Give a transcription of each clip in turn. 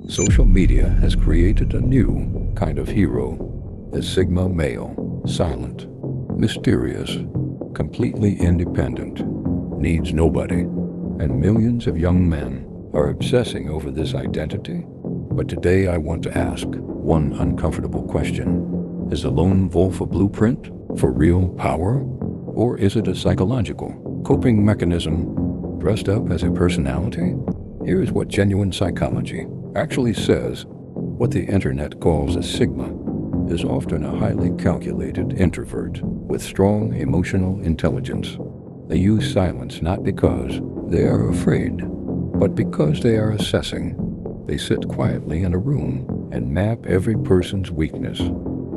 Social media has created a new kind of hero, the Sigma male, silent, mysterious, completely independent, needs nobody, and millions of young men are obsessing over this identity. But today I want to ask one uncomfortable question. Is a lone wolf a blueprint for real power? Or is it a psychological coping mechanism dressed up as a personality? Here's what genuine psychology actually says. What the internet calls a Sigma is often a highly calculated introvert with strong emotional intelligence. They use silence not because they are afraid, but because they are assessing. They sit quietly in a room and map every person's weakness,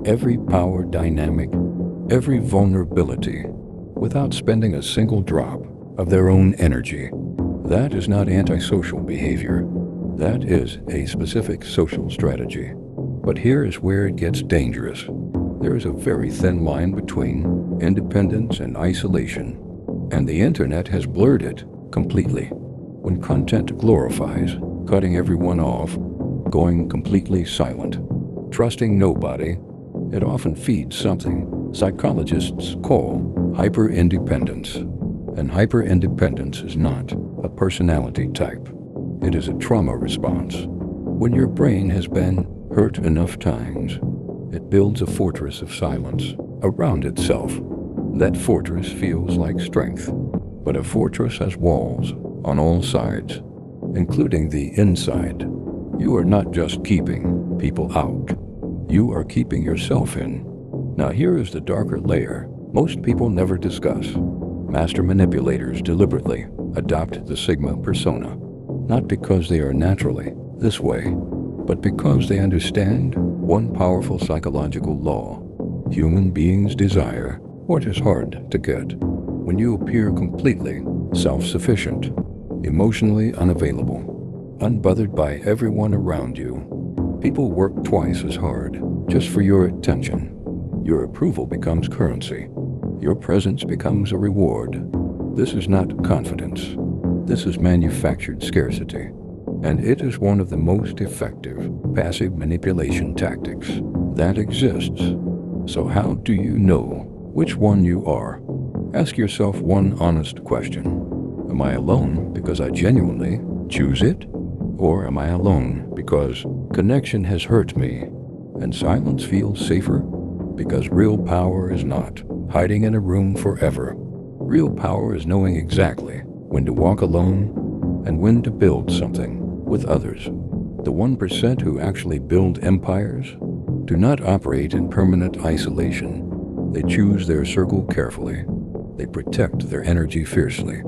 every power dynamic, every vulnerability, without spending a single drop of their own energy. That is not antisocial behavior. That is a specific social strategy. But here is where it gets dangerous. There is a very thin line between independence and isolation, and the internet has blurred it completely. When content glorifies cutting everyone off, going completely silent, trusting nobody, it often feeds something psychologists call hyper-independence. And hyper-independence is not a personality type. It is a trauma response. When your brain has been hurt enough times, it builds a fortress of silence around itself. That fortress feels like strength, but a fortress has walls on all sides, including the inside. You are not just keeping people out. You are keeping yourself in. Now here is the darker layer most people never discuss. Master manipulators deliberately adopt the Sigma persona, not because they are naturally this way, but because they understand one powerful psychological law. Human beings desire what is hard to get. When you appear completely self-sufficient, emotionally unavailable, unbothered by everyone around you, people work twice as hard just for your attention. Your approval becomes currency. Your presence becomes a reward. This is not confidence. This is manufactured scarcity. And it is one of the most effective passive manipulation tactics that exists. So how do you know which one you are? Ask yourself one honest question. Am I alone because I genuinely choose it? Or am I alone because connection has hurt me and silence feels safer? Because real power is not hiding in a room forever. Real power is knowing exactly when to walk alone and when to build something with others. The 1% who actually build empires do not operate in permanent isolation. They choose their circle carefully. They protect their energy fiercely.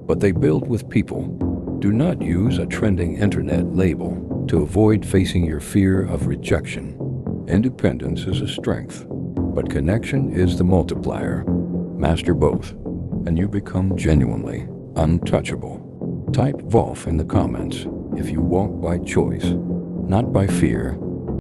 But they build with people. Do not use a trending internet label to avoid facing your fear of rejection. Independence is a strength, but connection is the multiplier. Master both, and you become genuinely untouchable. Type Wolf in the comments if you walk by choice, not by fear.